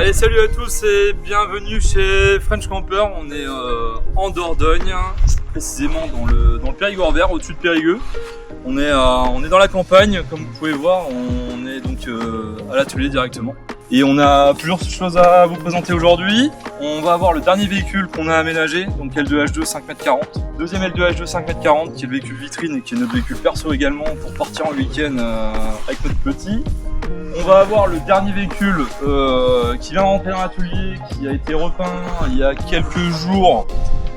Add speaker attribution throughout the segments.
Speaker 1: Allez, salut à tous et bienvenue chez French Camper. On est en Dordogne, précisément dans le Périgord vert, au-dessus de Périgueux. On est dans la campagne, comme vous pouvez voir. On est donc à l'atelier directement. Et on a plusieurs choses à vous présenter aujourd'hui. On va avoir le dernier véhicule qu'on a aménagé, donc L2H2 5m40. Deuxième L2H2 5m40 qui est le véhicule vitrine et qui est notre véhicule perso également pour partir en week-end avec notre petit. On va avoir le dernier véhicule qui vient rentrer dans l'atelier, qui a été repeint il y a quelques jours.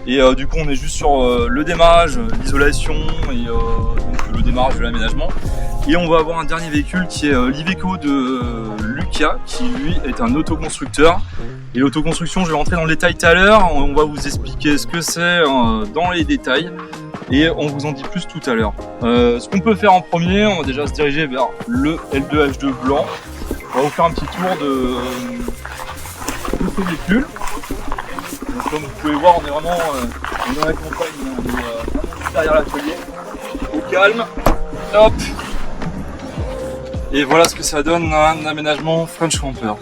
Speaker 1: Et du coup on est juste sur le démarrage, l'isolation et donc le démarrage de l'aménagement. Et on va avoir un dernier véhicule qui est l'Iveco de Lucas, qui lui est un autoconstructeur. Et l'autoconstruction, je vais rentrer dans le détail tout à l'heure, on va vous expliquer ce que c'est dans les détails. Et on vous en dit plus tout à l'heure. Ce qu'on peut faire en premier, on va déjà se diriger vers le L2H2 blanc. On va vous faire un petit tour de ce véhicule. Donc, comme vous pouvez voir, on est vraiment dans la campagne, on est vraiment derrière l'atelier. Au calme, hop. Et voilà ce que ça donne un aménagement French Camper.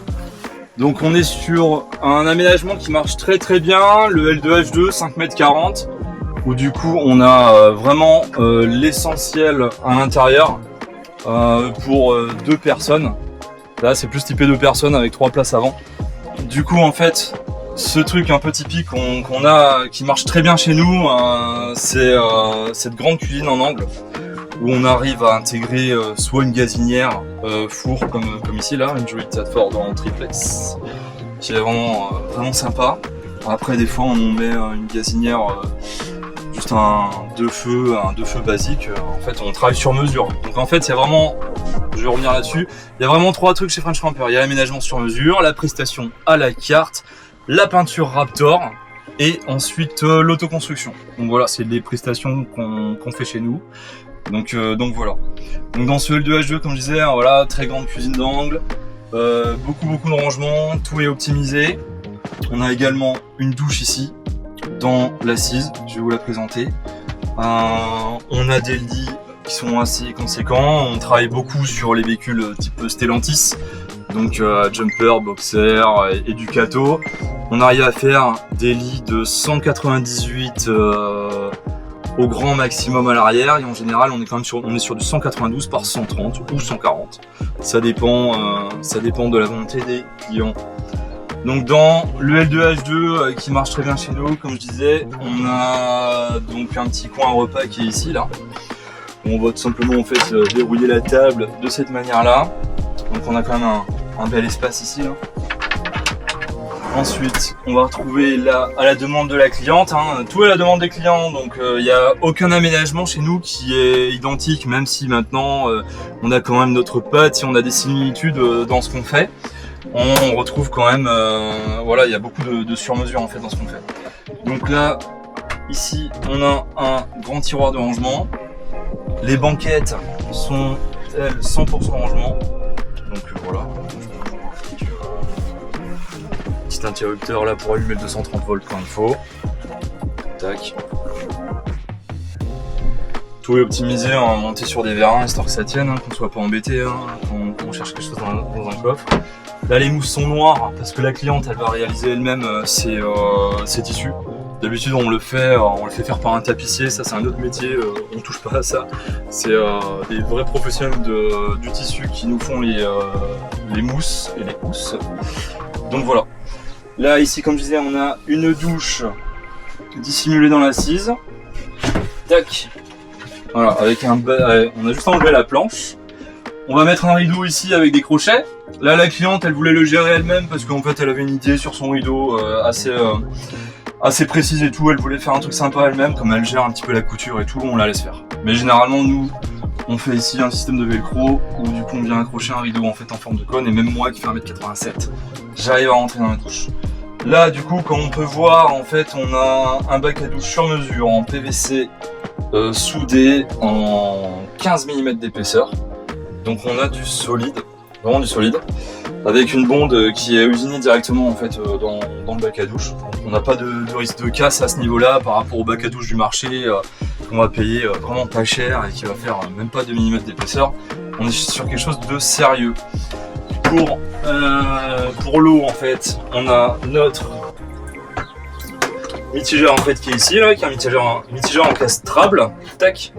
Speaker 1: Donc on est sur un aménagement qui marche très très bien, le L2H2 5m40. Où du coup on a vraiment l'essentiel à l'intérieur pour 2 personnes. Là c'est plus typé 2 personnes avec 3 places avant. Du coup en fait ce truc un peu typique qu'on a, qui marche très bien chez nous, c'est cette grande cuisine en angle où on arrive à intégrer soit une gazinière four comme ici là, une Joey Tadford en triplex qui est vraiment sympa. Après des fois on met une gazinière juste un deux feux basique. En fait on travaille sur mesure. Donc en fait il y a vraiment, je vais revenir là-dessus, il y a vraiment 3 trucs chez French Camper. Il y a l'aménagement sur mesure, la prestation à la carte, la peinture Raptor et ensuite l'autoconstruction. Donc voilà, c'est les prestations qu'on fait chez nous. Donc voilà. Donc dans ce L2H2 comme je disais, voilà, très grande cuisine d'angle, beaucoup de rangements, tout est optimisé. On a également une douche ici dans l'assise, je vais vous la présenter. On a des lits qui sont assez conséquents, on travaille beaucoup sur les véhicules type Stellantis, donc Jumper, Boxer et Ducato. On arrive à faire des lits de 198 au grand maximum à l'arrière, et en général on est quand même sur du 192 par 130 ou 140. Ça dépend de la volonté des clients. Donc dans le L2H2 qui marche très bien chez nous, comme je disais, on a donc un petit coin repas qui est ici là. On va tout simplement en fait verrouiller la table de cette manière là. Donc on a quand même un bel espace ici là. Ensuite on va retrouver là à la demande de la cliente, tout à la demande des clients, donc il n'y a aucun aménagement chez nous qui est identique, même si maintenant on a quand même notre patte, si on a des similitudes dans ce qu'on fait. On retrouve quand même, voilà, il y a beaucoup de sur-mesure en fait dans ce qu'on fait. Donc là, ici, on a un grand tiroir de rangement. Les banquettes sont elles 100% rangement. Donc voilà. Petit interrupteur là pour allumer le 230 volts quand il faut. Tac. Tout est optimisé, monté sur des vérins histoire que ça tienne, qu'on soit pas embêté, quand on cherche quelque chose dans un coffre. Là les mousses sont noires parce que la cliente elle va réaliser elle-même ses tissus. D'habitude on le fait faire par un tapissier, ça c'est un autre métier, on touche pas à ça. C'est des vrais professionnels du tissu qui nous font les mousses et les housses. Donc voilà. Là ici comme je disais on a une douche dissimulée dans l'assise. Tac. Voilà, avec on a juste enlevé la planche. On va mettre un rideau ici avec des crochets. Là la cliente elle voulait le gérer elle-même parce qu'en fait elle avait une idée sur son rideau assez précise et tout. Elle voulait faire un truc sympa elle-même, comme elle gère un petit peu la couture et tout, on la laisse faire. Mais généralement nous on fait ici un système de velcro où du coup on vient accrocher un rideau en fait en forme de cône, et même moi qui fais 1m87 j'arrive à rentrer dans la douche. Là du coup comme on peut voir en fait on a un bac à douche sur mesure en PVC soudé en 15 mm d'épaisseur. Donc on a du solide, vraiment du solide, avec une bonde qui est usinée directement en fait dans le bac à douche. Donc, on n'a pas de risque de casse à ce niveau-là par rapport au bac à douche du marché qu'on va payer vraiment pas cher et qui va faire même pas 2 mm d'épaisseur. On est sur quelque chose de sérieux. pour l'eau, en fait, on a notre mitigeur en fait qui est ici, là, qui est un mitigeur en castrable. Tac.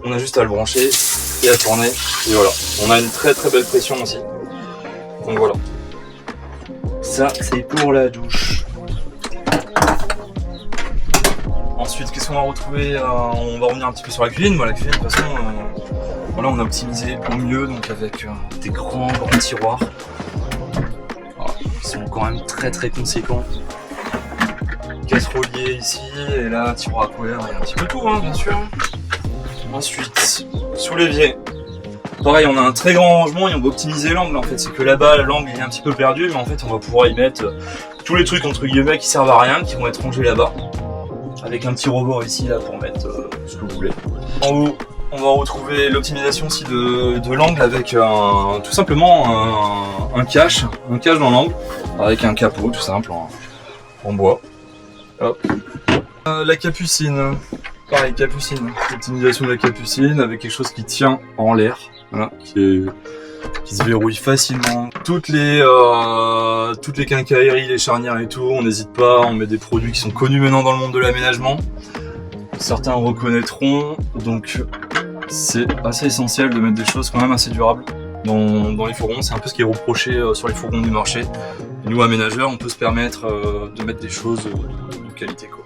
Speaker 1: On a juste à le brancher et à tourner. Et voilà. On a une très très belle pression aussi. Donc voilà. Ça, c'est pour la douche. Ensuite, qu'est-ce qu'on va retrouver? On va revenir un petit peu sur la cuisine. Voilà, la cuisine, de toute façon, voilà, on a optimisé au mieux, donc avec des grands tiroirs. Voilà, ils sont quand même très très conséquents. Casserolier ici, et là, tiroir à couvert, il y a un petit peu tout, hein, bien sûr. Ensuite, sous l'évier. Pareil, on a un très grand rangement et on va optimiser l'angle en fait. C'est que là-bas, l'angle est un petit peu perdu, mais en fait, on va pouvoir y mettre tous les trucs entre guillemets qui servent à rien, qui vont être rangés là-bas. Avec un petit rebord ici là pour mettre ce que vous voulez. En haut, on va retrouver l'optimisation aussi de l'angle avec tout simplement un cache dans l'angle, avec un capot tout simple en bois. Hop. La capucine. Pareil, capucine. Optimisation de la capucine avec quelque chose qui tient en l'air. Voilà, qui se verrouille facilement. Toutes les quincailleries, les charnières et tout, on n'hésite pas, on met des produits qui sont connus maintenant dans le monde de l'aménagement. Certains reconnaîtront, donc c'est assez essentiel de mettre des choses quand même assez durables dans les fourgons. C'est un peu ce qui est reproché sur les fourgons du marché. Et nous, aménageurs, on peut se permettre de mettre des choses de qualité, quoi.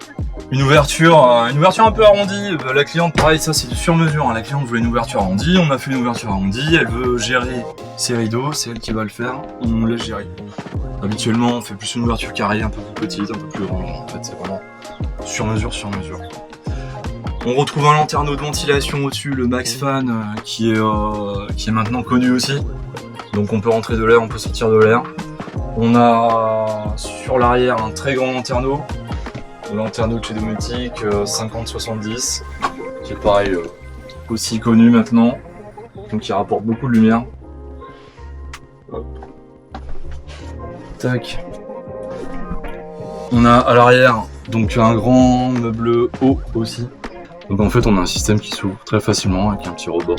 Speaker 1: Une ouverture un peu arrondie. La cliente, pareil, ça c'est du sur-mesure. La cliente voulait une ouverture arrondie, on a fait une ouverture arrondie. Elle veut gérer ses rideaux, c'est elle qui va le faire. On laisse gérer. Habituellement, on fait plus une ouverture carrée, un peu plus petite, un peu plus grande. En fait, c'est vraiment sur-mesure. On retrouve un lanterneau de ventilation au-dessus, le Max Fan, qui est maintenant connu aussi. Donc on peut rentrer de l'air, on peut sortir de l'air. On a sur l'arrière un très grand lanterneau. Le lanterneau de chez Domotique 50-70, qui est pareil aussi connu maintenant, donc qui rapporte beaucoup de lumière. Hop. Tac. On a à l'arrière donc un grand meuble haut aussi. Donc en fait on a un système qui s'ouvre très facilement avec un petit rebord.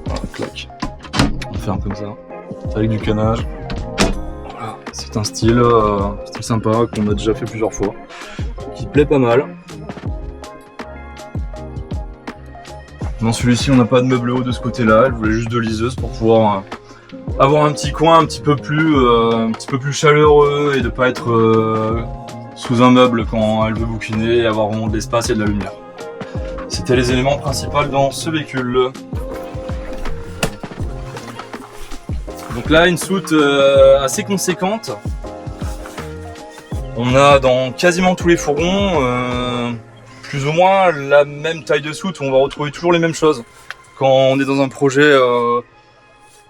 Speaker 1: Voilà, clac. On ferme comme ça, avec du canage. Voilà. C'est un style sympa qu'on a déjà fait plusieurs fois, qui plaît pas mal. Dans celui-ci, on n'a pas de meuble haut de ce côté-là. Elle voulait juste de liseuse pour pouvoir avoir un petit coin un petit peu plus chaleureux et de pas être sous un meuble quand elle veut bouquiner et avoir vraiment de l'espace et de la lumière. C'était les éléments principaux dans ce véhicule. Donc là, une soute assez conséquente. On a dans quasiment tous les fourgons plus ou moins la même taille de soute, où on va retrouver toujours les mêmes choses. Quand on est dans un projet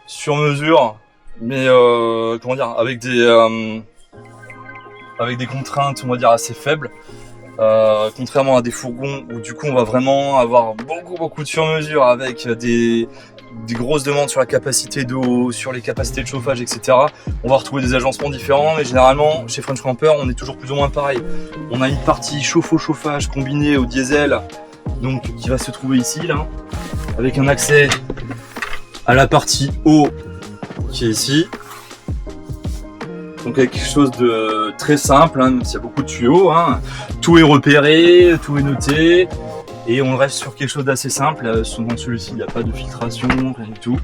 Speaker 1: sur mesure, mais comment dire, avec des contraintes, on va dire, assez faibles. Contrairement à des fourgons où du coup on va vraiment avoir beaucoup de sur-mesure avec des grosses demandes sur la capacité d'eau, sur les capacités de chauffage, etc. On va retrouver des agencements différents, mais généralement chez French Camper on est toujours plus ou moins pareil. On a une partie chauffe-eau-chauffage combinée au diesel, donc qui va se trouver ici là, avec un accès à la partie eau qui est ici. Donc avec quelque chose de très simple, hein, même s'il y a beaucoup de tuyaux, hein. Tout est repéré, tout est noté, et on reste sur quelque chose d'assez simple. Dans celui-ci, il n'y a pas de filtration, rien du tout.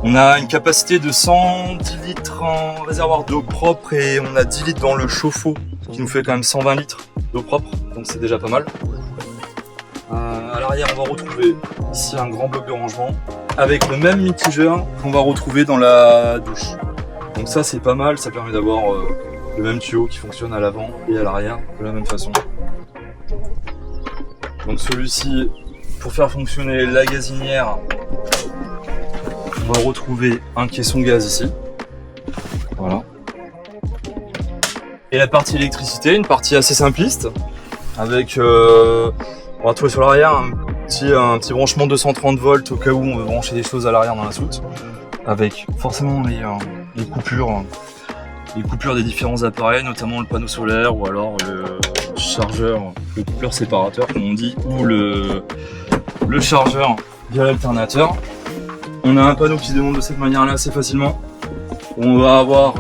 Speaker 1: On a une capacité de 110 litres en réservoir d'eau propre, et on a 10 litres dans le chauffe-eau, ce qui nous fait quand même 120 litres d'eau propre, donc c'est déjà pas mal. À l'arrière, on va retrouver ici un grand bloc de rangement, avec le même mitigeur qu'on va retrouver dans la douche. Donc ça c'est pas mal, ça permet d'avoir le même tuyau qui fonctionne à l'avant et à l'arrière de la même façon. Donc celui-ci, pour faire fonctionner la gazinière, on va retrouver un caisson gaz ici. Voilà. Et la partie électricité, une partie assez simpliste, avec on va trouver sur l'arrière un petit branchement 230 volts au cas où on veut brancher des choses à l'arrière dans la soute, avec forcément les coupures des différents appareils, notamment le panneau solaire ou alors le chargeur, le coupleur séparateur comme on dit, ou le chargeur via l'alternateur. on a un panneau qui se démonte de cette manière-là assez facilement. On va avoir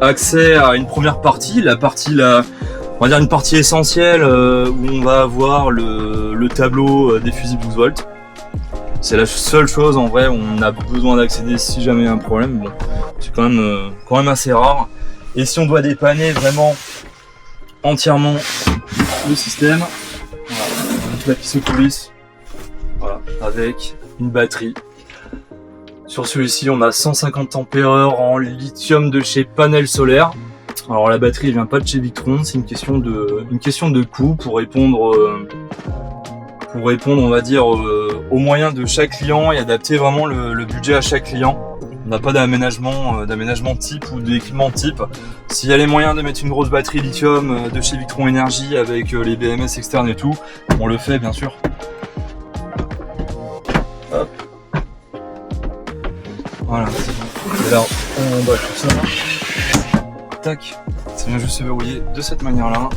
Speaker 1: accès à une première partie, on va dire une partie essentielle où on va avoir le tableau des fusils 12 volts. C'est la seule chose en vrai où on a besoin d'accéder si jamais il y a un problème. Bon, c'est quand même assez rare. Et si on doit dépanner vraiment entièrement le système, voilà, une plaque qui se coulisse, voilà, avec une batterie. Sur celui-ci, on a 150 ampères en lithium de chez Panel Solaire. Alors la batterie, elle vient pas de chez Victron, c'est une question de coût pour répondre, on va dire, aux moyens de chaque client et adapter vraiment le budget à chaque client. On n'a pas d'aménagement type ou d'équipement type. S'il y a les moyens de mettre une grosse batterie lithium de chez Victron Energy avec les BMS externes et tout, on le fait bien sûr. Hop. Voilà, c'est bon. Et là, on bat tout ça. Tac. Ça vient juste se verrouiller de cette manière-là,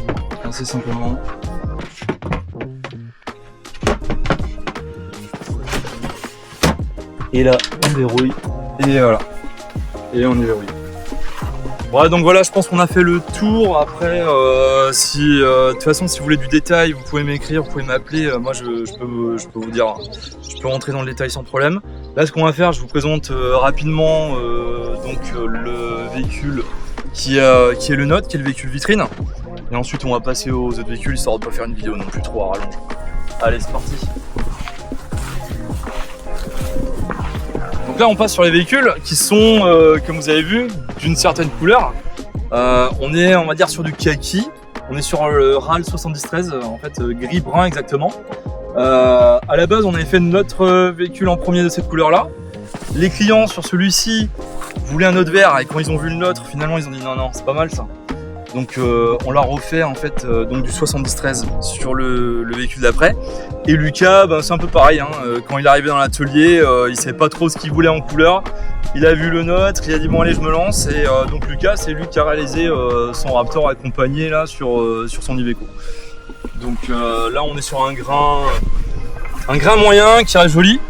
Speaker 1: assez simplement. Et là, on verrouille. Et voilà. Et on est verrouillé. Voilà, donc voilà, je pense qu'on a fait le tour. Après, de toute façon, si vous voulez du détail, vous pouvez m'écrire, vous pouvez m'appeler. Moi, je peux vous dire, je peux rentrer dans le détail sans problème. Là, ce qu'on va faire, je vous présente rapidement le véhicule qui est le nôtre, qui est le véhicule vitrine. Et ensuite, on va passer aux autres véhicules, histoire de ne pas faire une vidéo non plus trop à rallonge. Allez, c'est parti. Donc là, on passe sur les véhicules qui sont, comme vous avez vu, d'une certaine couleur. On est, on va dire, sur du kaki. On est sur le RAL 7013, en fait, gris-brun exactement. À la base, on avait fait notre véhicule en premier de cette couleur-là. Les clients sur celui-ci voulaient un autre vert et quand ils ont vu le nôtre, finalement, ils ont dit non, c'est pas mal ça. Donc on l'a refait en fait donc du 7013 sur le véhicule d'après. Et Lucas, c'est un peu pareil, hein. Quand il est arrivé dans l'atelier, il savait pas trop ce qu'il voulait en couleur. Il a vu le nôtre, il a dit bon allez je me lance et donc Lucas c'est lui qui a réalisé son Raptor accompagné là sur son Iveco. Donc là on est sur un grain moyen qui reste joli.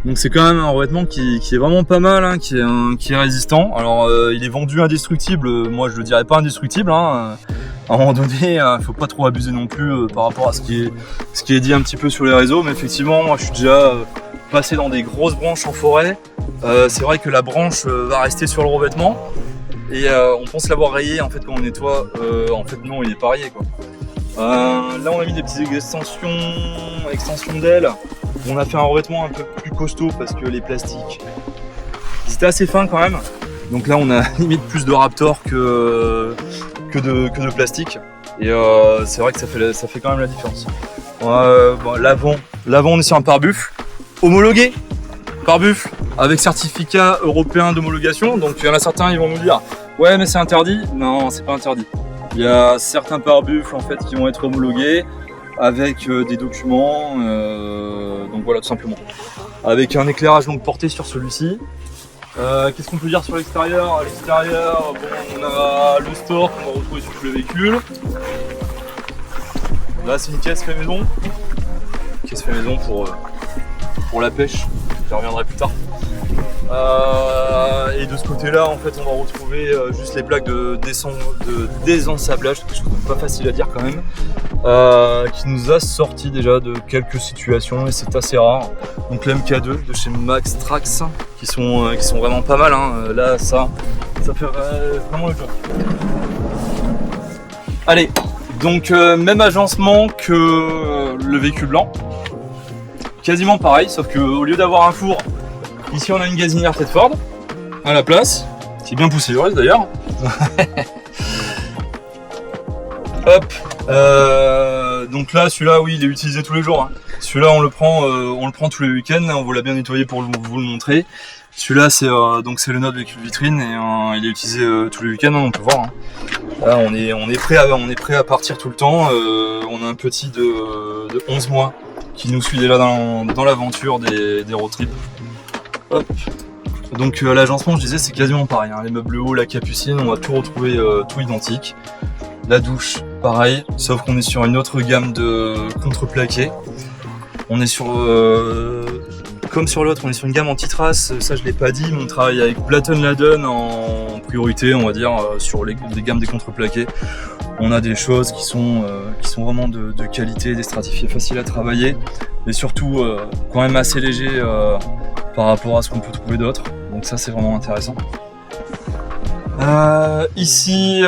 Speaker 1: Donc c'est quand même un revêtement qui est vraiment pas mal, hein, qui est résistant. Alors il est vendu indestructible, moi je le dirais pas indestructible. Hein. À un moment donné, faut pas trop abuser non plus par rapport à ce qui est dit un petit peu sur les réseaux. Mais effectivement, moi je suis déjà passé dans des grosses branches en forêt. C'est vrai que la branche va rester sur le revêtement. Et on pense l'avoir rayé en fait quand on nettoie. En fait non, il est pas rayé quoi. Là on a mis des petites extensions d'ailes. On a fait un revêtement un peu plus costaud parce que les plastiques c'était assez fin quand même. Donc là on a limite plus de Raptor que de plastique. Et c'est vrai que ça fait quand même la différence. L'avant on est sur un pare-buffle homologué. Pare-buffle avec certificat européen d'homologation. Donc il y en a certains ils vont nous dire ouais mais c'est interdit. Non, c'est pas interdit. Il y a certains pare-buffles en fait qui vont être homologués avec des documents, donc voilà tout simplement. Avec un éclairage donc porté sur celui-ci. Qu'est-ce qu'on peut dire sur l'extérieur? À l'extérieur, on a le store qu'on va retrouver sur tout le véhicule. Là c'est une caisse fait maison. Caisse fait maison pour la pêche, j'y reviendrai plus tard. Et de ce côté-là, en fait, on va retrouver juste les plaques de désensablage, quelque chose de pas facile à dire quand même, qui nous a sorti déjà de quelques situations et c'est assez rare. Donc les MK2 de chez Max Trax, qui sont vraiment pas mal. Hein. Là, ça fait vraiment le job. Allez, donc même agencement que le véhicule blanc, quasiment pareil, sauf qu'au lieu d'avoir un four, ici on a une gazinière Tedford à la place, qui est bien poussiéreuse d'ailleurs. Hop. Donc là, celui-là, oui, il est utilisé tous les jours. Hein. Celui-là, on le prend tous les week-ends. On vous l'a bien nettoyé pour vous le montrer. Celui-là, c'est le nôtre véhicule vitrine et il est utilisé tous les week-ends. Hein, on peut voir. Hein. Là, on est prêt à partir tout le temps. On a un petit de 11 mois qui nous suit déjà dans l'aventure des road trips. Hop. Donc l'agencement, je disais, c'est quasiment pareil. Hein. Les meubles hauts, la capucine, on va tout retrouver tout identique. La douche, pareil, sauf qu'on est sur une autre gamme de contreplaqué. On est sur, comme sur l'autre, on est sur une gamme anti-trace. Ça, je l'ai pas dit, mais on travaille avec Blatten Laden en priorité, on va dire, sur les gammes des contreplaqués. On a des choses qui sont vraiment de qualité, des stratifiés faciles à travailler, mais surtout quand même assez légers par rapport à ce qu'on peut trouver d'autres. Donc ça, c'est vraiment intéressant. Ici,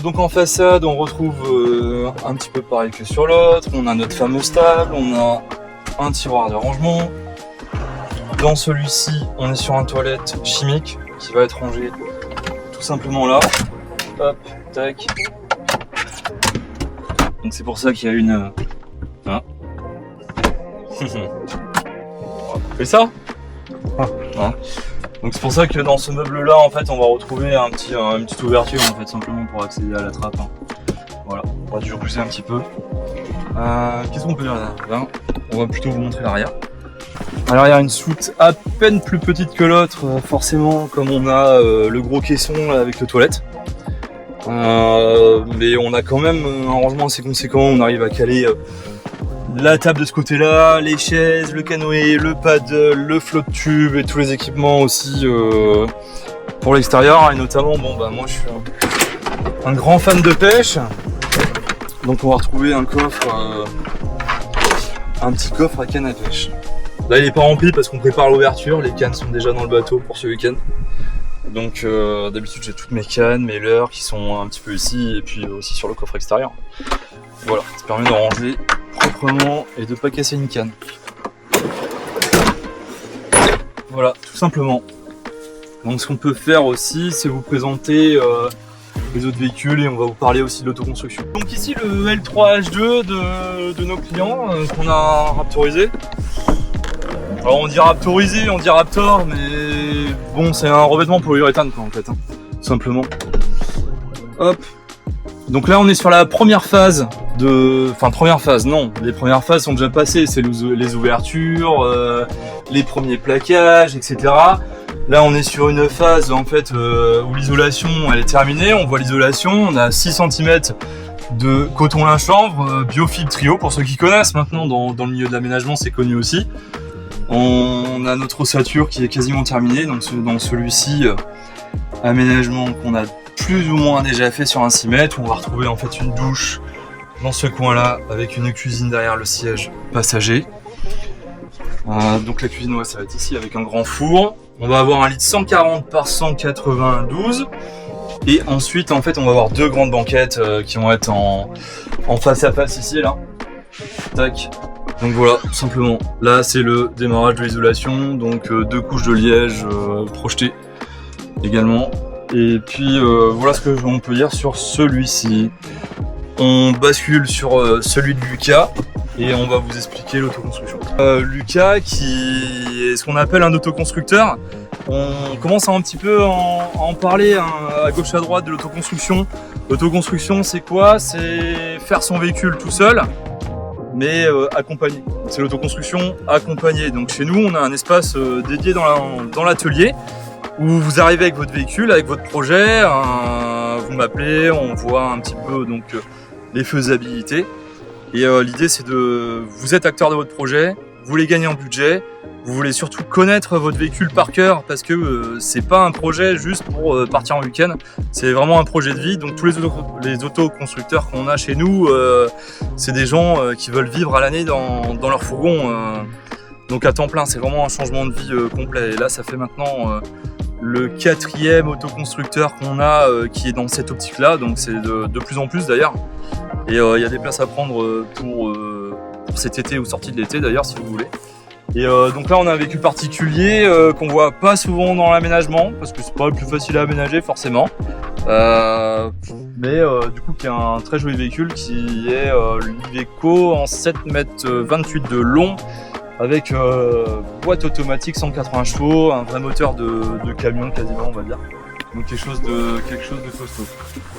Speaker 1: donc en façade, on retrouve un petit peu pareil que sur l'autre. On a notre fameux stable, on a un tiroir de rangement. Dans celui-ci, on est sur un toilette chimique qui va être rangé tout simplement là. Hop, tac. Donc c'est pour ça qu'il y a une... Ah. Et ça ah. Donc c'est pour ça que dans ce meuble là en fait on va retrouver une petite ouverture en fait simplement pour accéder à la trappe. Voilà, on va toujours pousser un petit peu. Qu'est-ce qu'on peut dire là? On va plutôt vous montrer l'arrière. Alors il y a une soute à peine plus petite que l'autre, forcément comme on a le gros caisson là, avec le toilette. Mais on a quand même un rangement assez conséquent, on arrive à caler la table de ce côté-là, les chaises, le canoë, le paddle, le flotte tube et tous les équipements aussi pour l'extérieur. Et notamment, bon bah moi je suis un grand fan de pêche, donc on va retrouver un coffre, un petit coffre à canne à pêche. Là il est pas rempli parce qu'on prépare l'ouverture, les cannes sont déjà dans le bateau pour ce week-end. Donc d'habitude j'ai toutes mes cannes, mes leurres qui sont un petit peu ici et puis aussi sur le coffre extérieur. Voilà, ça permet de ranger proprement et de pas casser une canne. Voilà, tout simplement. Donc ce qu'on peut faire aussi, c'est vous présenter les autres véhicules et on va vous parler aussi de l'autoconstruction. Donc ici le L3H2 de nos clients qu'on a raptorisé. Alors on dit raptorisé, on dit Raptor, mais bon c'est un revêtement polyuréthane quoi en fait, hein, tout simplement. Hop. Donc là on est sur la première phase première phase, non, les premières phases sont déjà passées, c'est les ouvertures, les premiers plaquages, etc. Là on est sur une phase en fait où l'isolation elle est terminée, on voit l'isolation, on a 6 cm de coton lin chanvre, biofibre trio pour ceux qui connaissent maintenant dans le milieu de l'aménagement c'est connu aussi. On a notre ossature qui est quasiment terminée, donc dans celui-ci, aménagement qu'on a plus ou moins déjà fait sur un 6 mètres, où on va retrouver en fait une douche dans ce coin-là, avec une cuisine derrière le siège passager. Donc la cuisine, ouais, ça va être ici avec un grand four. On va avoir un lit de 140 par 192. Et ensuite, en fait, on va avoir 2 grandes banquettes qui vont être en face à face ici, là. Tac. Donc voilà, tout simplement. Là, c'est le démarrage de l'isolation. Donc 2 couches de liège projetées également. Et puis voilà ce que on peut dire sur celui-ci. On bascule sur celui de Lucas et on va vous expliquer l'autoconstruction. Lucas qui est ce qu'on appelle un autoconstructeur. On commence un petit peu à en parler à gauche à droite de l'autoconstruction. L'autoconstruction c'est quoi? C'est faire son véhicule tout seul mais accompagné. C'est l'autoconstruction accompagnée. Donc chez nous on a un espace dédié dans l'atelier où vous arrivez avec votre véhicule, avec votre projet, vous m'appelez, on voit un petit peu donc les faisabilités. Et l'idée c'est vous êtes acteur de votre projet, vous voulez gagner en budget, vous voulez surtout connaître votre véhicule par cœur parce que c'est pas un projet juste pour partir en week-end, c'est vraiment un projet de vie. Donc tous les autoconstructeurs qu'on a chez nous, c'est des gens qui veulent vivre à l'année dans leur fourgon. Donc à temps plein, c'est vraiment un changement de vie complet. Et là ça fait maintenant le 4e autoconstructeur qu'on a qui est dans cette optique là, donc c'est de plus en plus d'ailleurs. Et il y a des places à prendre pour cet été ou sortie de l'été d'ailleurs si vous voulez. Et donc là on a un véhicule particulier qu'on voit pas souvent dans l'aménagement parce que c'est pas le plus facile à aménager forcément. Mais du coup qui est un très joli véhicule qui est l'Iveco en 7,28 m de long avec boîte automatique 180 chevaux, un vrai moteur de camion quasiment on va dire. Donc quelque chose de costaud.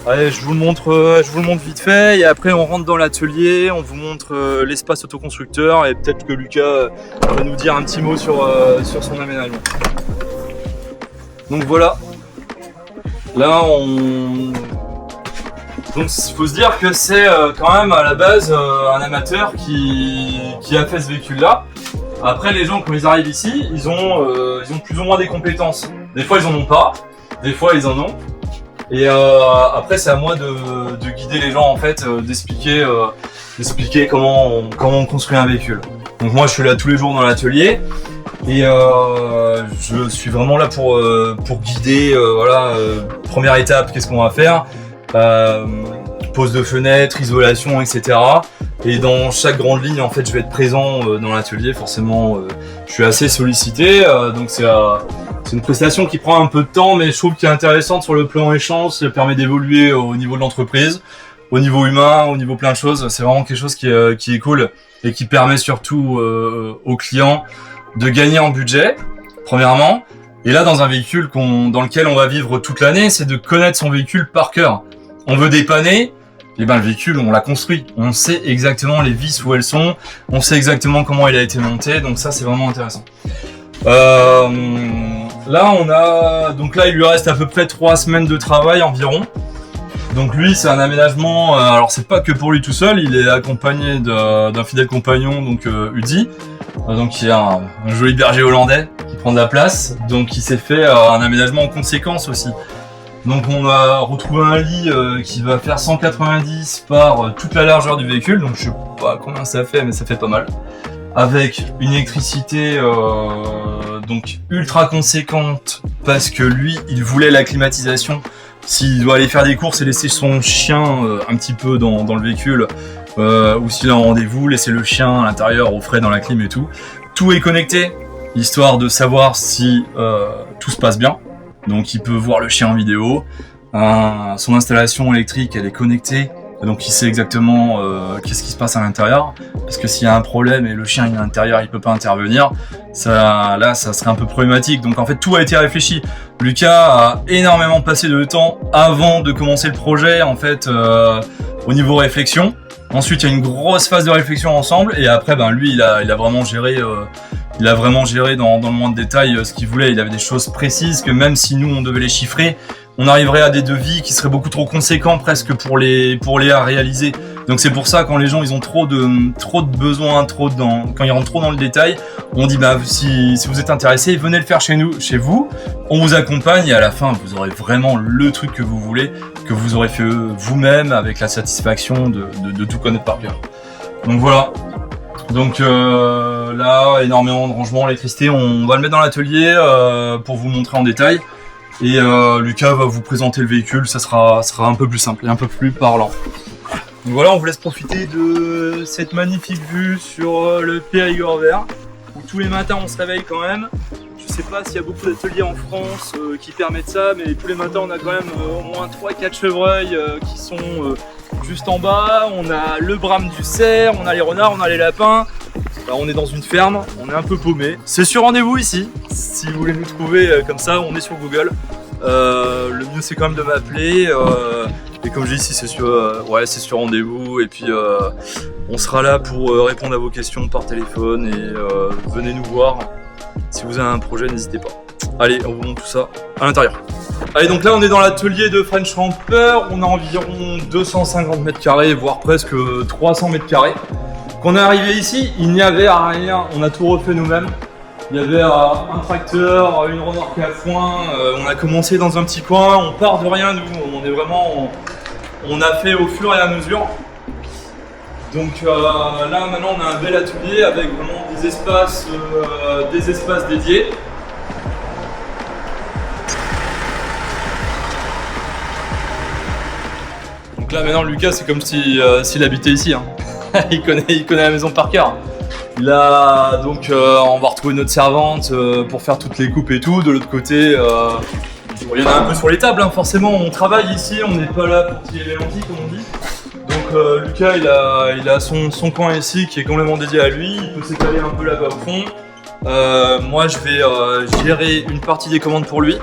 Speaker 1: Allez, je vous le montre vite fait et après on rentre dans l'atelier, on vous montre l'espace autoconstructeur et peut-être que Lucas va nous dire un petit mot sur son aménagement. Donc voilà. Là Donc il faut se dire que c'est quand même à la base un amateur qui a fait ce véhicule-là. Après, les gens, quand ils arrivent ici, ils ont plus ou moins des compétences. Des fois, ils en ont pas. Des fois, ils en ont. Et après, c'est à moi de guider les gens, en fait, d'expliquer comment on construit un véhicule. Donc moi, je suis là tous les jours dans l'atelier. Et je suis vraiment là pour guider, première étape, qu'est-ce qu'on va faire, pose de fenêtre, isolation, etc. Et dans chaque grande ligne, en fait, je vais être présent dans l'atelier. Forcément, je suis assez sollicité, donc c'est une prestation qui prend un peu de temps, mais je trouve qu'elle est intéressante sur le plan échange. Ça permet d'évoluer au niveau de l'entreprise, au niveau humain, au niveau plein de choses. C'est vraiment quelque chose qui est cool et qui permet surtout aux clients de gagner en budget, premièrement. Et là, dans un véhicule dans lequel on va vivre toute l'année, c'est de connaître son véhicule par cœur. On veut dépanner, et ben le véhicule, on l'a construit. On sait exactement les vis où elles sont, on sait exactement comment il a été monté, donc ça, c'est vraiment intéressant. Là, il lui reste à peu près 3 semaines de travail environ. Donc lui, c'est un aménagement, alors c'est pas que pour lui tout seul, il est accompagné d'un fidèle compagnon, donc Udi, donc qui est un joli berger hollandais qui prend de la place, donc il s'est fait un aménagement en conséquence aussi. Donc on a retrouvé un lit qui va faire 190 par toute la largeur du véhicule, donc je sais pas combien ça fait, mais ça fait pas mal. Avec une électricité donc ultra conséquente, parce que lui, il voulait la climatisation. S'il doit aller faire des courses et laisser son chien un petit peu dans le véhicule, ou s'il a un rendez-vous, laisser le chien à l'intérieur au frais dans la clim et tout. Tout est connecté, histoire de savoir si tout se passe bien. Donc il peut voir le chien en vidéo. Son installation électrique, elle est connectée. Donc il sait exactement qu'est-ce qui se passe à l'intérieur. Parce que s'il y a un problème et le chien est à l'intérieur, il peut pas intervenir. Ça serait un peu problématique. Donc en fait, tout a été réfléchi. Lucas a énormément passé de temps avant de commencer le projet, en fait, au niveau réflexion. Ensuite, il y a une grosse phase de réflexion ensemble. Et après, lui, il a vraiment géré dans le moindre détail ce qu'il voulait. Il avait des choses précises que même si nous, on devait les chiffrer, on arriverait à des devis qui seraient beaucoup trop conséquents presque pour les réaliser. Donc c'est pour ça, quand les gens ils ont trop de besoins, quand ils rentrent trop dans le détail, on dit si vous êtes intéressé, venez le faire chez vous, on vous accompagne et à la fin vous aurez vraiment le truc que vous voulez, que vous aurez fait vous-même avec la satisfaction de tout connaître par cœur. Donc voilà. Donc là, énormément de rangements, l'électricité, on va le mettre dans l'atelier pour vous montrer en détail. Et Lucas va vous présenter le véhicule, ça sera un peu plus simple et un peu plus parlant. Donc voilà, on vous laisse profiter de cette magnifique vue sur le Périgord vert, où tous les matins on se réveille quand même. Je sais pas s'il y a beaucoup d'ateliers en France qui permettent ça, mais tous les matins on a quand même au moins 3-4 chevreuils qui sont juste en bas. On a le brame du cerf, on a les renards, on a les lapins. Là, on est dans une ferme, on est un peu paumé. C'est sur rendez-vous ici, si vous voulez nous trouver comme ça, on est sur Google. Le mieux c'est quand même de m'appeler. Et comme je dis ici, c'est sur rendez-vous. Et puis on sera là pour répondre à vos questions par téléphone. Et venez nous voir. Si vous avez un projet, n'hésitez pas. Allez, on vous montre tout ça à l'intérieur. Allez, donc là on est dans l'atelier de French Camper. On a environ 250 mètres carrés, voire presque 300 mètres carrés. Quand on est arrivé ici, il n'y avait rien, on a tout refait nous-mêmes. Il y avait un tracteur, une remorque à foin, on a commencé dans un petit coin, on part de rien nous, on a fait au fur et à mesure. Donc là maintenant on a un bel atelier avec vraiment des espaces dédiés. Donc là maintenant Lucas c'est comme s'il habitait ici. Hein. il connaît la maison par cœur. Là, donc, on va retrouver notre servante pour faire toutes les coupes et tout. De l'autre côté, il y en a un peu sur les tables, hein. Forcément, on travaille ici, on n'est pas là pour tirer les lentilles, comme on dit. Donc, Lucas, il a son coin ici qui est complètement dédié à lui. Il peut s'étaler un peu là-bas au fond. Moi, je vais gérer une partie des commandes pour lui.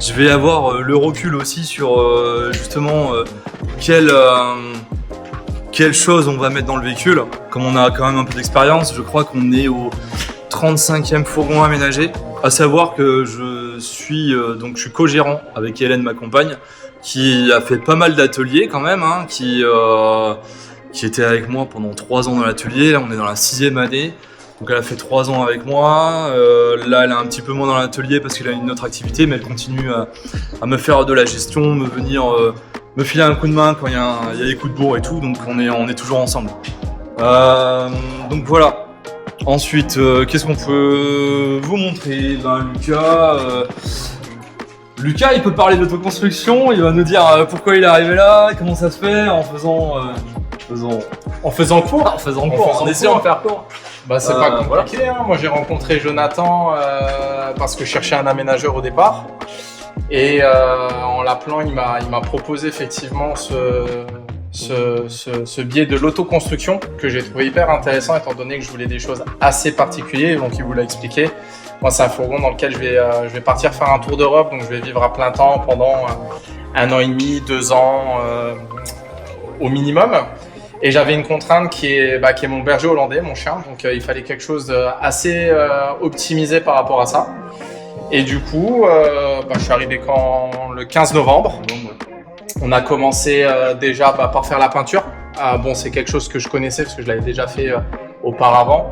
Speaker 1: Je vais avoir le recul aussi sur justement quelle chose on va mettre dans le véhicule. Comme on a quand même un peu d'expérience, je crois qu'on est au 35e fourgon aménagé. À savoir que je suis co-gérant avec Hélène, ma compagne, qui a fait pas mal d'ateliers quand même, hein, qui était avec moi pendant 3 ans dans l'atelier. Là, on est dans la 6e année. Donc elle a fait 3 ans avec moi. Là, elle est un petit peu moins dans l'atelier parce qu'elle a une autre activité, mais elle continue à me faire de la gestion, me filer un coup de main quand il y a des coups de bourre et tout. Donc on est toujours ensemble. Donc voilà. Ensuite, qu'est-ce qu'on peut vous montrer? Lucas, il peut parler d'autoconstruction. Il va nous dire pourquoi il est arrivé là, comment ça se fait en faisant cours, en essayant de faire court.
Speaker 2: Bah, c'est pas compliqué, voilà. Moi j'ai rencontré Jonathan parce que je cherchais un aménageur au départ et en l'appelant il m'a proposé effectivement ce biais de l'autoconstruction que j'ai trouvé hyper intéressant étant donné que je voulais des choses assez particulières, donc il vous l'a expliqué. Moi c'est un fourgon dans lequel je vais partir faire un tour d'Europe, donc je vais vivre à plein temps pendant 1 an et demi, 2 ans au minimum. Et j'avais une contrainte qui est mon berger hollandais, mon chien, donc il fallait quelque chose assez optimisé par rapport à ça. Et du coup, je suis arrivé le 15 novembre. On a commencé déjà par faire la peinture. C'est quelque chose que je connaissais parce que je l'avais déjà fait auparavant.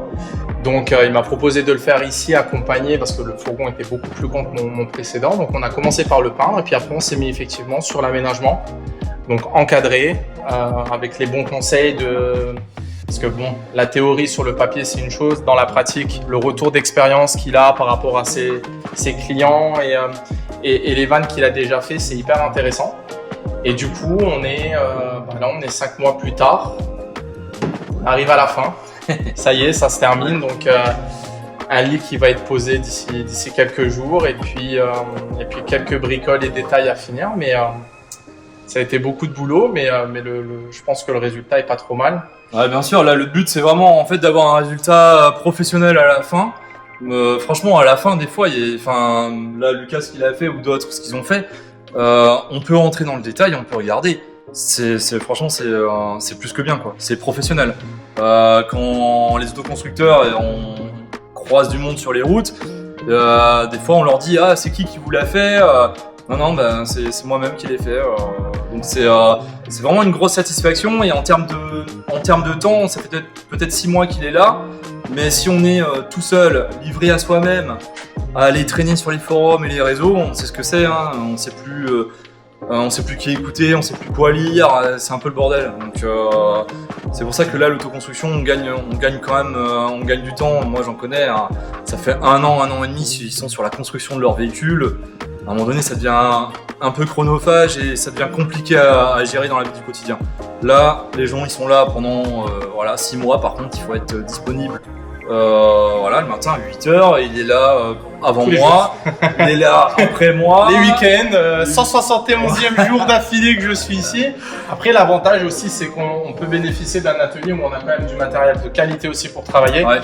Speaker 2: Donc il m'a proposé de le faire ici accompagné parce que le fourgon était beaucoup plus grand que mon précédent. Donc on a commencé par le peindre et puis après on s'est mis effectivement sur l'aménagement. Donc encadré, avec les bons conseils parce que la théorie sur le papier c'est une chose, dans la pratique, le retour d'expérience qu'il a par rapport à ses clients et les vannes qu'il a déjà fait, c'est hyper intéressant. Et du coup, on est 5 mois plus tard, on arrive à la fin, ça y est, ça se termine, donc un lit qui va être posé d'ici quelques jours et puis quelques bricoles et détails à finir, mais ça a été beaucoup de boulot, mais je pense que le résultat est pas trop mal.
Speaker 1: Ouais, bien sûr. Là, le but, c'est vraiment en fait d'avoir un résultat professionnel à la fin. Franchement, à la fin, des fois, là, Lucas, ce qu'il a fait ou d'autres, ce qu'ils ont fait, on peut rentrer dans le détail, on peut regarder. Franchement, c'est plus que bien, quoi. C'est professionnel. Quand les autoconstructeurs, on croise du monde sur les routes, des fois, on leur dit, c'est qui vous l'a fait? Non, c'est moi-même qui l'ai fait. Donc c'est vraiment une grosse satisfaction. Et en termes de temps, ça fait peut-être 6 mois qu'il est là. Mais si on est tout seul, livré à soi-même, à aller traîner sur les forums et les réseaux, on sait ce que c'est. Hein. On sait plus qui écouter, on sait plus quoi lire. C'est un peu le bordel. Donc c'est pour ça que là, l'autoconstruction, on gagne quand même, on gagne du temps. Moi, j'en connais. Hein. Ça fait 1 an et demi, ils sont sur la construction de leur véhicule. À un moment donné, ça devient un peu chronophage et ça devient compliqué à gérer dans la vie du quotidien. Là, les gens, ils sont là pendant 6 mois. Par contre, il faut être disponible le matin à 8h. Il est là avant moi, il est là après moi.
Speaker 2: Les week-ends, 171e jour d'affilée que je suis ici. Après, l'avantage aussi, c'est qu'on peut bénéficier d'un atelier où on a quand même du matériel de qualité aussi pour travailler. Ouais.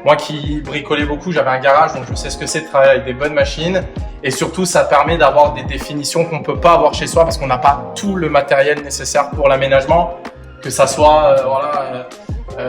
Speaker 2: Moi qui bricolais beaucoup, j'avais un garage, donc je sais ce que c'est de travailler avec des bonnes machines. Et surtout, ça permet d'avoir des définitions qu'on ne peut pas avoir chez soi parce qu'on n'a pas tout le matériel nécessaire pour l'aménagement. Que ça soit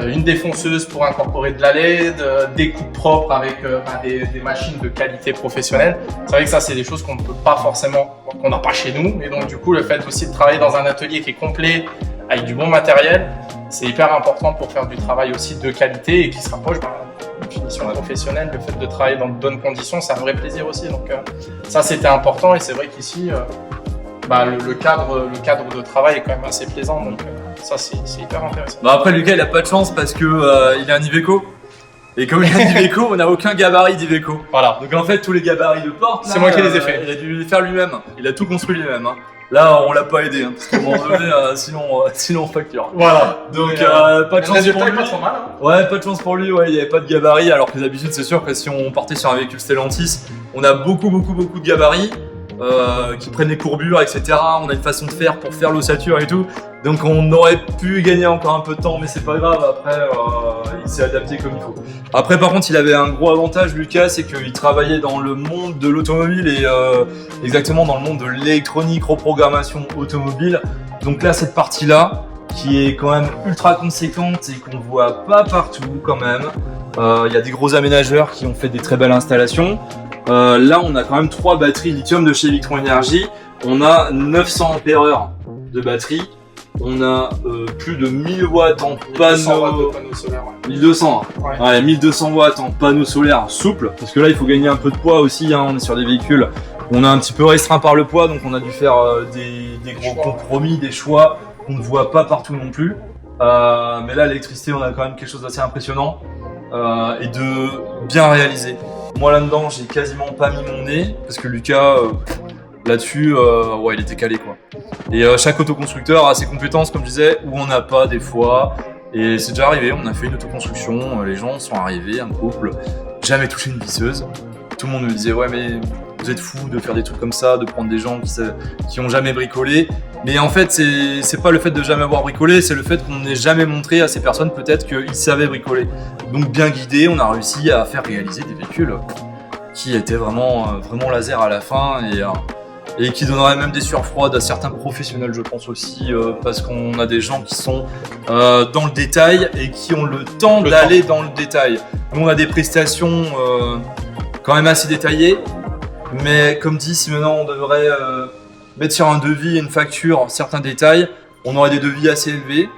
Speaker 2: une défonceuse pour incorporer de la LED, des coupes propres avec des machines de qualité professionnelle. C'est vrai que ça, c'est des choses qu'on ne peut pas forcément, qu'on n'a pas chez nous. Et donc, du coup, le fait aussi de travailler dans un atelier qui est complet, avec du bon matériel, c'est hyper important pour faire du travail aussi de qualité et qui se rapproche d'une finition professionnelle. Le fait de travailler dans de bonnes conditions, c'est un vrai plaisir aussi. Donc, ça, c'était important et c'est vrai qu'ici, le cadre de travail est quand même assez plaisant. Donc, ça, c'est hyper intéressant.
Speaker 1: Après, Lucas, il a pas de chance parce que il a un Iveco. Et comme il a un Iveco, on n'a aucun gabarit d'Iveco. Voilà. Donc en fait, tous les gabarits de porte,
Speaker 2: c'est moi qui les ai fait.
Speaker 1: Il a dû les faire lui-même. Il a tout construit lui-même. Hein. Là, on l'a pas aidé, hein, parce qu'à un moment donné, sinon on facture.
Speaker 2: Voilà.
Speaker 1: Donc pas de chance pour lui.
Speaker 2: Pas trop mal, hein.
Speaker 1: Ouais, pas de chance pour lui. Ouais, il y avait pas de gabarit. Alors que d'habitude, c'est sûr que si on partait sur un véhicule Stellantis, on a beaucoup de gabarits. Qui prennent les courbures, etc. On a une façon de faire pour faire l'ossature et tout. Donc on aurait pu gagner encore un peu de temps, mais c'est pas grave. Après, il s'est adapté comme il faut. Après, par contre, il avait un gros avantage, Lucas, c'est qu'il travaillait dans le monde de l'automobile et exactement dans le monde de l'électronique, reprogrammation automobile. Donc là, cette partie-là, qui est quand même ultra conséquente et qu'on voit pas partout quand même. Il y a des gros aménageurs qui ont fait des très belles installations. Là, on a quand même 3 batteries lithium de chez Victron Energy. On a 900 ampères de batterie. On a plus de 1000 watts en
Speaker 2: 200 watts de
Speaker 1: panneaux.
Speaker 2: panneaux solaires. Ouais.
Speaker 1: 1200.
Speaker 2: Ouais.
Speaker 1: Ouais, 1200 watts en panneaux solaires souples. Parce que là, il faut gagner un peu de poids aussi. Hein. On est sur des véhicules. On est un petit peu restreint par le poids, donc on a dû faire des gros compromis, des choix qu'on ne voit pas partout non plus. Mais là, l'électricité, on a quand même quelque chose d'assez impressionnant et de bien réalisé. Moi, là-dedans, j'ai quasiment pas mis mon nez parce que Lucas, là-dessus, ouais, il était calé quoi. Et chaque autoconstructeur a ses compétences, comme je disais, où on n'a pas des fois. Et c'est déjà arrivé, on a fait une autoconstruction, les gens sont arrivés, un couple, jamais touché une visseuse. Tout le monde me disait, ouais, mais vous êtes fous de faire des trucs comme ça, de prendre des gens qui ont jamais bricolé. Mais en fait, c'est pas le fait de jamais avoir bricolé, c'est le fait qu'on n'ait jamais montré à ces personnes peut-être qu'ils savaient bricoler. Donc bien guidé, on a réussi à faire réaliser des véhicules qui étaient vraiment laser à la fin et qui donneraient même des sueurs froides à certains professionnels, je pense aussi, parce qu'on a des gens qui sont dans le détail et qui ont le temps d'aller dans le détail. Nous, on a des prestations quand même assez détaillées, mais comme dit, si maintenant on devrait mettre sur un devis et une facture certains détails, on aurait des devis assez élevés,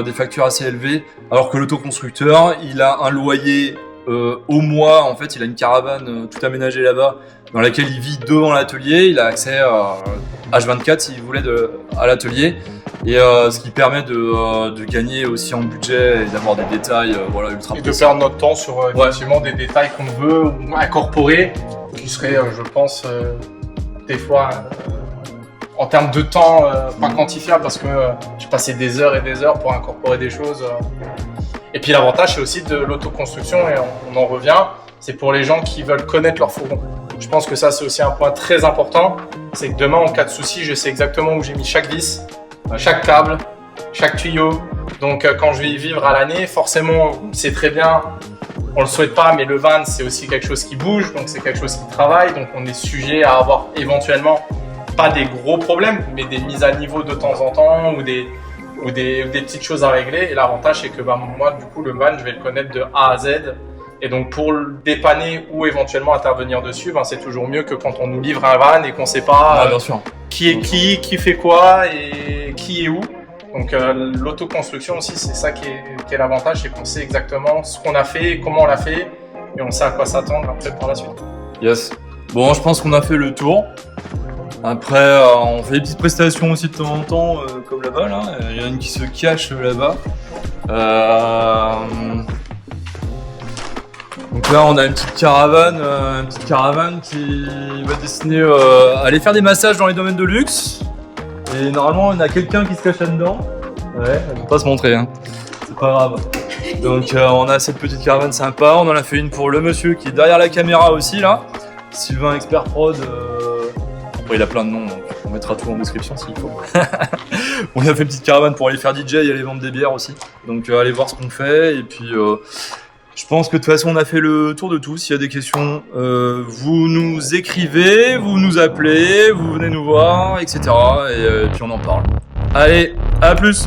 Speaker 1: des factures assez élevées, alors que l'autoconstructeur, il a un loyer au mois, en fait, il a une caravane tout aménagée là-bas, dans laquelle il vit devant l'atelier, il a accès à H24 s'il voulait à l'atelier, et ce qui permet de gagner aussi en budget et d'avoir des détails voilà, ultra
Speaker 2: Et
Speaker 1: précis.
Speaker 2: de perdre notre temps sur effectivement des détails qu'on veut incorporer, qui seraient, je pense, des fois, en termes de temps, pas quantifiable, parce que j'ai passé des heures et des heures pour incorporer des choses. Et puis l'avantage, c'est aussi de l'autoconstruction, et on en revient, c'est pour les gens qui veulent connaître leur fourgon. Je pense que ça, c'est aussi un point très important, c'est que demain, en cas de souci, je sais exactement où j'ai mis chaque vis, chaque câble, chaque tuyau. Donc quand je vais y vivre à l'année, forcément, c'est très bien, on le souhaite pas, mais le van, c'est aussi quelque chose qui bouge, donc c'est quelque chose qui travaille, donc on est sujet à avoir éventuellement pas des gros problèmes, mais des mises à niveau de temps en temps ou des petites choses à régler. Et l'avantage, c'est que moi, du coup, le van, je vais le connaître de A à Z. Et donc, pour le dépanner ou éventuellement intervenir dessus, c'est toujours mieux que quand on nous livre un van et qu'on ne sait pas
Speaker 1: bien sûr.
Speaker 2: qui est qui fait quoi et qui est où. Donc, l'autoconstruction aussi, c'est ça qui est l'avantage, c'est qu'on sait exactement ce qu'on a fait, comment on l'a fait, et on sait à quoi s'attendre après par la suite.
Speaker 1: Yes. Bon, je pense qu'on a fait le tour. Après, on fait des petites prestations aussi de temps en temps, comme là-bas. Là. Il y en a une qui se cache là-bas. Donc là, on a une petite caravane qui va destiner à aller faire des massages dans les domaines de luxe. Et normalement, on a quelqu'un qui se cache là-dedans. Ouais, elle ne peut pas se montrer, hein. C'est pas grave. Donc on a cette petite caravane sympa. On en a fait une pour le monsieur qui est derrière la caméra aussi là. Sylvain Expert Prod. Après, il a plein de noms, donc on mettra tout en description s'il faut. On a fait une petite caravane pour aller faire DJ et aller vendre des bières aussi. Donc allez voir ce qu'on fait. Et puis je pense que de toute façon on a fait le tour de tout. S'il y a des questions, vous nous écrivez, vous nous appelez, vous venez nous voir, etc. Et puis on en parle. Allez, à plus!